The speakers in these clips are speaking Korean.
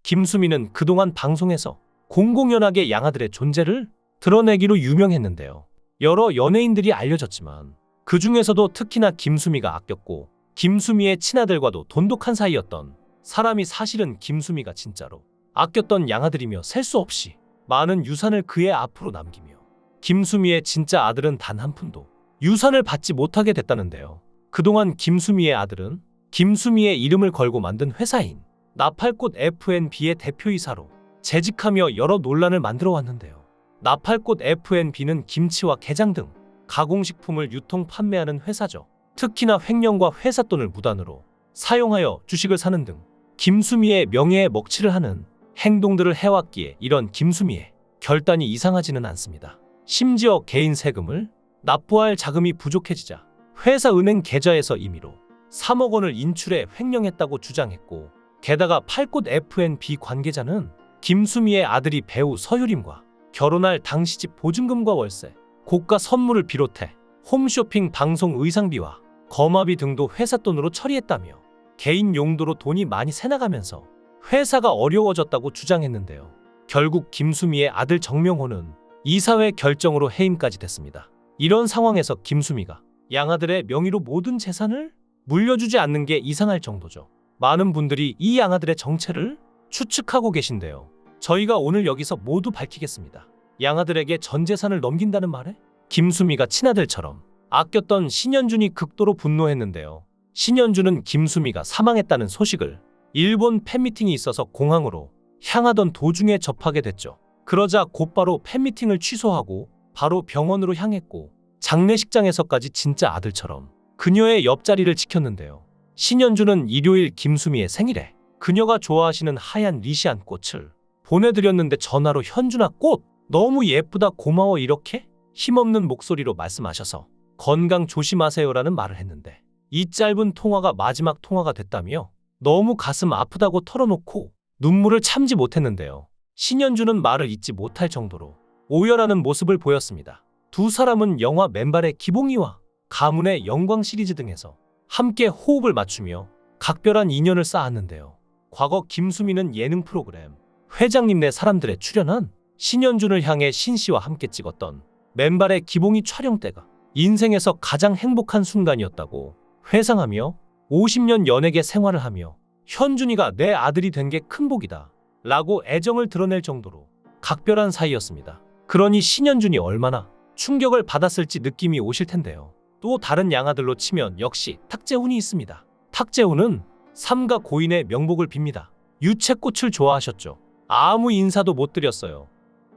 김수미는 그동안 방송에서 공공연하게 양아들의 존재를 드러내기로 유명했는데요. 여러 연예인들이 알려졌지만 그 중에서도 특히나 김수미가 아꼈고 김수미의 친아들과도 돈독한 사이였던 사람이 사실은 김수미가 진짜로 아꼈던 양아들이며 셀 수 없이 많은 유산을 그의 앞으로 남기며 김수미의 진짜 아들은 단 한 푼도 유산을 받지 못하게 됐다는데요. 그동안 김수미의 아들은 김수미의 이름을 걸고 만든 회사인 나팔꽃 F&B의 대표이사로 재직하며 여러 논란을 만들어 왔는데요. 나팔꽃 F&B는 김치와 게장 등 가공식품을 유통 판매하는 회사죠. 특히나 횡령과 회사 돈을 무단으로 사용하여 주식을 사는 등 김수미의 명예에 먹칠을 하는 행동들을 해왔기에 이런 김수미의 결단이 이상하지는 않습니다. 심지어 개인 세금을 납부할 자금이 부족해지자 회사 은행 계좌에서 임의로 3억 원을 인출해 횡령했다고 주장했고, 게다가 팔꽃 F&B 관계자는 김수미의 아들이 배우 서유림과 결혼할 당시 집 보증금과 월세, 고가 선물을 비롯해 홈쇼핑 방송 의상비와 거마비 등도 회사 돈으로 처리했다며 개인 용도로 돈이 많이 새나가면서 회사가 어려워졌다고 주장했는데요. 결국 김수미의 아들 정명호는 이사회 결정으로 해임까지 됐습니다. 이런 상황에서 김수미가 양아들의 명의로 모든 재산을 물려주지 않는 게 이상할 정도죠. 많은 분들이 이 양아들의 정체를 추측하고 계신데요. 저희가 오늘 여기서 모두 밝히겠습니다. 양아들에게 전 재산을 넘긴다는 말에 김수미가 친아들처럼 아꼈던 신현준이 극도로 분노했는데요. 신현준은 김수미가 사망했다는 소식을 일본 팬미팅이 있어서 공항으로 향하던 도중에 접하게 됐죠. 그러자 곧바로 팬미팅을 취소하고 바로 병원으로 향했고, 장례식장에서까지 진짜 아들처럼 그녀의 옆자리를 지켰는데요. 신현준은 일요일 김수미의 생일에 그녀가 좋아하시는 하얀 리시안 꽃을 보내드렸는데 전화로 현준아 꽃 너무 예쁘다 고마워 이렇게 힘없는 목소리로 말씀하셔서 건강 조심하세요라는 말을 했는데, 이 짧은 통화가 마지막 통화가 됐다며 너무 가슴 아프다고 털어놓고 눈물을 참지 못했는데요. 신현준은 말을 잇지 못할 정도로 오열하는 모습을 보였습니다. 두 사람은 영화 맨발의 기봉이와 가문의 영광 시리즈 등에서 함께 호흡을 맞추며 각별한 인연을 쌓았는데요. 과거 김수미는 예능 프로그램 회장님네 사람들에 출연한 신현준을 향해 신씨와 함께 찍었던 맨발의 기봉이 촬영 때가 인생에서 가장 행복한 순간이었다고 회상하며 50년 연예계 생활을 하며 현준이가 내 아들이 된 게 큰 복이다 라고 애정을 드러낼 정도로 각별한 사이였습니다. 그러니 신현준이 얼마나 충격을 받았을지 느낌이 오실 텐데요. 또 다른 양아들로 치면 역시 탁재훈이 있습니다. 탁재훈은 삼가 고인의 명복을 빕니다. 유채꽃을 좋아하셨죠. 아무 인사도 못 드렸어요.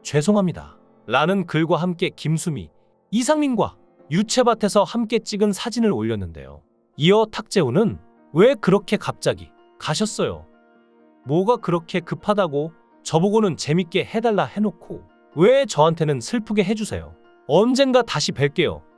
죄송합니다 라는 글과 함께 김수미, 이상민과 유채밭에서 함께 찍은 사진을 올렸는데요. 이어 탁재훈은 왜 그렇게 갑자기 가셨어요? 뭐가 그렇게 급하다고 저보고는 재밌게 해달라 해놓고 왜 저한테는 슬프게 해주세요? 언젠가 다시 뵐게요.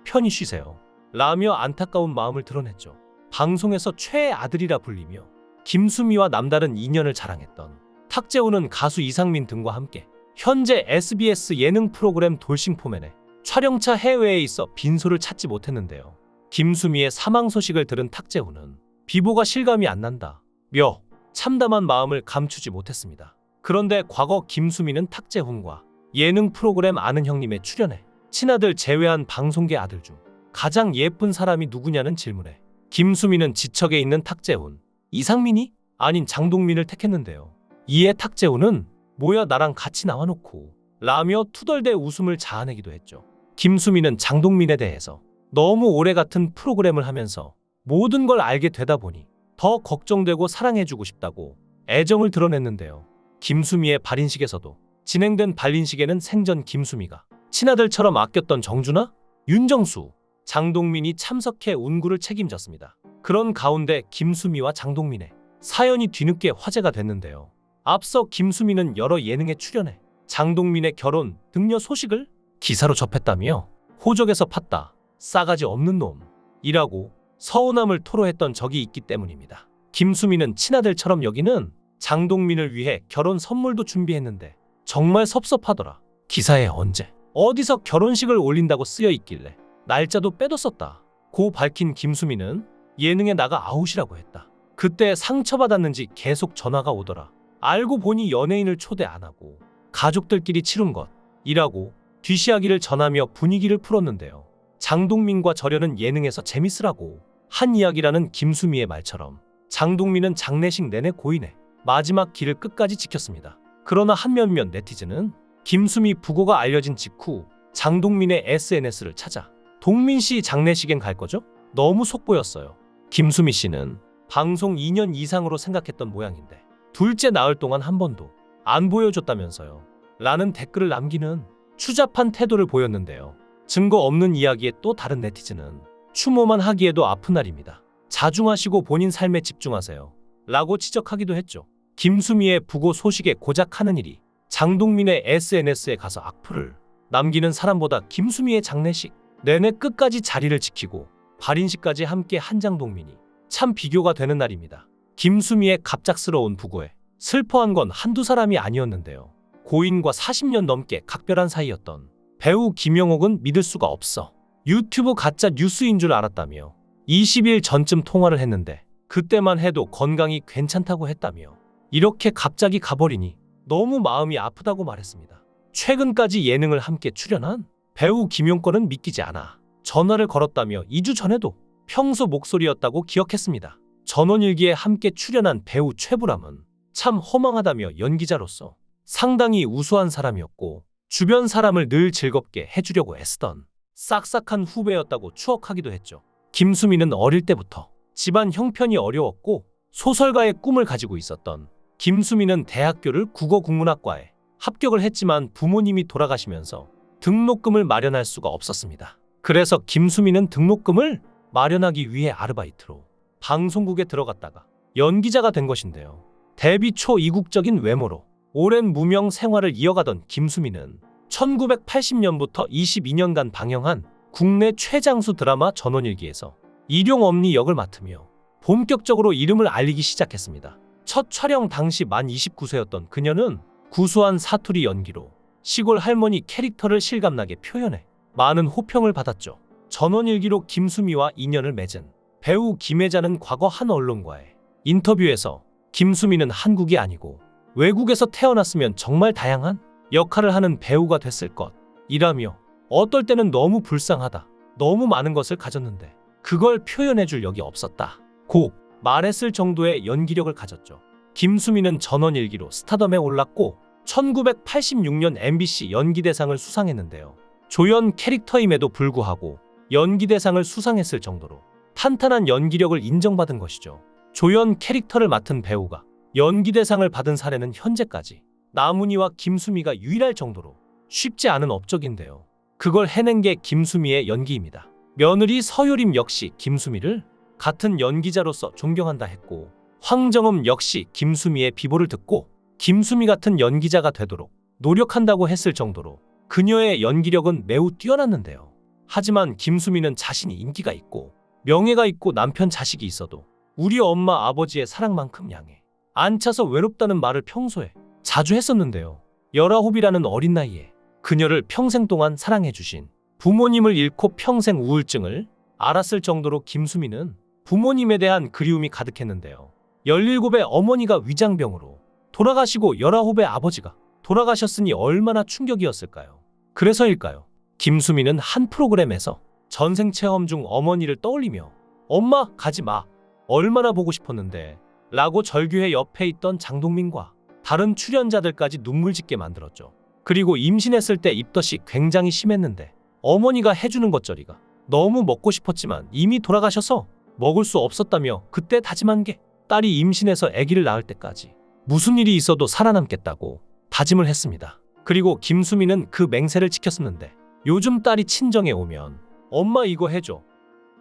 편히 쉬세요 라며 안타까운 마음을 드러냈죠. 방송에서 최애 아들이라 불리며 김수미와 남다른 인연을 자랑했던 탁재훈은 가수 이상민 등과 함께 현재 SBS 예능 프로그램 돌싱포맨의 촬영차 해외에 있어 빈소를 찾지 못했는데요. 김수미의 사망 소식을 들은 탁재훈은 비보가 실감이 안 난다 며 참담한 마음을 감추지 못했습니다. 그런데 과거 김수미는 탁재훈과 예능 프로그램 아는 형님에 출연해 친아들 제외한 방송계 아들 중 가장 예쁜 사람이 누구냐는 질문에 김수미는 지척에 있는 탁재훈, 이상민이 아닌 장동민을 택했는데요. 이에 탁재훈은 뭐야 나랑 같이 나와놓고 라며 투덜대 웃음을 자아내기도 했죠. 김수미는 장동민에 대해서 너무 오래 같은 프로그램을 하면서 모든 걸 알게 되다 보니 더 걱정되고 사랑해주고 싶다고 애정을 드러냈는데요. 김수미의 발인식에서도 진행된 발인식에는 생전 김수미가 친아들처럼 아꼈던 정준하, 윤정수, 장동민이 참석해 운구를 책임졌습니다. 그런 가운데 김수미와 장동민의 사연이 뒤늦게 화제가 됐는데요. 앞서 김수미는 여러 예능에 출연해 장동민의 결혼, 등려 소식을 기사로 접했다며 호적에서 팠다, 싸가지 없는 놈이라고 서운함을 토로했던 적이 있기 때문입니다. 김수미는 친아들처럼 여기는 장동민을 위해 결혼 선물도 준비했는데 정말 섭섭하더라. 기사에 언제 어디서 결혼식을 올린다고 쓰여 있길래 날짜도 빼뒀었다 고 밝힌 김수미는 예능에 나가 아웃이라고 했다. 그때 상처받았는지 계속 전화가 오더라. 알고 보니 연예인을 초대 안 하고 가족들끼리 치룬 것이라고 뒷이야기를 전하며 분위기를 풀었는데요. 장동민과 절연은 예능에서 재밌으라고 한 이야기라는 김수미의 말처럼 장동민은 장례식 내내 고인의 마지막 길을 끝까지 지켰습니다. 그러나 한 몇몇 네티즌은 김수미 부고가 알려진 직후 장동민의 SNS를 찾아 동민 씨 장례식엔 갈 거죠? 너무 속보였어요. 김수미 씨는 방송 2년 이상으로 생각했던 모양인데 둘째 낳을 동안 한 번도 안 보여줬다면서요. 라는 댓글을 남기는 추잡한 태도를 보였는데요. 증거 없는 이야기에 또 다른 네티즌은 추모만 하기에도 아픈 날입니다. 자중하시고 본인 삶에 집중하세요. 라고 지적하기도 했죠. 김수미의 부고 소식에 고작 하는 일이 장동민의 SNS에 가서 악플을 남기는 사람보다 김수미의 장례식 내내 끝까지 자리를 지키고 발인식까지 함께 한 장동민이 참 비교가 되는 날입니다. 김수미의 갑작스러운 부고에 슬퍼한 건 한두 사람이 아니었는데요. 고인과 40년 넘게 각별한 사이였던 배우 김영옥은 믿을 수가 없어 유튜브 가짜 뉴스인 줄 알았다며 20일 전쯤 통화를 했는데 그때만 해도 건강이 괜찮다고 했다며 이렇게 갑자기 가버리니 너무 마음이 아프다고 말했습니다. 최근까지 예능을 함께 출연한 배우 김용권은 믿기지 않아 전화를 걸었다며 2주 전에도 평소 목소리였다고 기억했습니다. 전원일기에 함께 출연한 배우 최불암은 참 허망하다며 연기자로서 상당히 우수한 사람이었고 주변 사람을 늘 즐겁게 해주려고 애쓰던 싹싹한 후배였다고 추억하기도 했죠. 김수미는 어릴 때부터 집안 형편이 어려웠고 소설가의 꿈을 가지고 있었던 김수미는 대학교를 국어국문학과에 합격을 했지만 부모님이 돌아가시면서 등록금을 마련할 수가 없었습니다. 그래서 김수미는 등록금을 마련하기 위해 아르바이트로 방송국에 들어갔다가 연기자가 된 것인데요. 데뷔 초 이국적인 외모로 오랜 무명 생활을 이어가던 김수미는 1980년부터 22년간 방영한 국내 최장수 드라마 전원일기에서 일용엄니 역을 맡으며 본격적으로 이름을 알리기 시작했습니다. 첫 촬영 당시 만 29세였던 그녀는 구수한 사투리 연기로 시골 할머니 캐릭터를 실감나게 표현해 많은 호평을 받았죠. 전원일기로 김수미와 인연을 맺은 배우 김혜자는 과거 한 언론과의 인터뷰에서 김수미는 한국이 아니고 외국에서 태어났으면 정말 다양한 역할을 하는 배우가 됐을 것이라며 어떨 때는 너무 불쌍하다, 너무 많은 것을 가졌는데 그걸 표현해줄 역이 없었다 고 말했을 정도의 연기력을 가졌죠. 김수미는 전원일기로 스타덤에 올랐고 1986년 MBC 연기대상을 수상했는데요. 조연 캐릭터임에도 불구하고 연기대상을 수상했을 정도로 탄탄한 연기력을 인정받은 것이죠. 조연 캐릭터를 맡은 배우가 연기대상을 받은 사례는 현재까지 나문희와 김수미가 유일할 정도로 쉽지 않은 업적인데요. 그걸 해낸 게 김수미의 연기입니다. 며느리 서효림 역시 김수미를 같은 연기자로서 존경한다 했고 황정음 역시 김수미의 비보를 듣고 김수미 같은 연기자가 되도록 노력한다고 했을 정도로 그녀의 연기력은 매우 뛰어났는데요. 하지만 김수미는 자신이 인기가 있고 명예가 있고 남편 자식이 있어도 우리 엄마 아버지의 사랑만큼 양해 안 차서 외롭다는 말을 평소에 자주 했었는데요. 19이라는 어린 나이에 그녀를 평생 동안 사랑해주신 부모님을 잃고 평생 우울증을 앓았을 정도로 김수미는 부모님에 대한 그리움이 가득했는데요. 17의 어머니가 위장병으로 돌아가시고 19의 아버지가 돌아가셨으니 얼마나 충격이었을까요? 그래서일까요? 김수미는 한 프로그램에서 전생 체험 중 어머니를 떠올리며 엄마 가지 마 얼마나 보고 싶었는데 라고 절규해 옆에 있던 장동민과 다른 출연자들까지 눈물 짓게 만들었죠. 그리고 임신했을 때 입덧이 굉장히 심했는데 어머니가 해주는 겉절이가 너무 먹고 싶었지만 이미 돌아가셔서 먹을 수 없었다며 그때 다짐한 게 딸이 임신해서 아기를 낳을 때까지 무슨 일이 있어도 살아남겠다고 다짐을 했습니다. 그리고 김수미는 그 맹세를 지켰었는데 요즘 딸이 친정에 오면 엄마 이거 해줘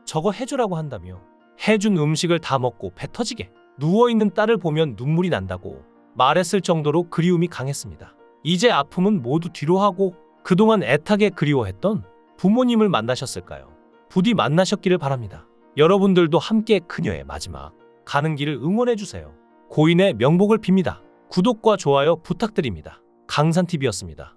저거 해줘라고 한다며 해준 음식을 다 먹고 배 터지게 누워있는 딸을 보면 눈물이 난다고 말했을 정도로 그리움이 강했습니다. 이제 아픔은 모두 뒤로 하고 그동안 애타게 그리워했던 부모님을 만나셨을까요? 부디 만나셨기를 바랍니다. 여러분들도 함께 그녀의 마지막 가는 길을 응원해주세요. 고인의 명복을 빕니다. 구독과 좋아요 부탁드립니다. 강산TV였습니다.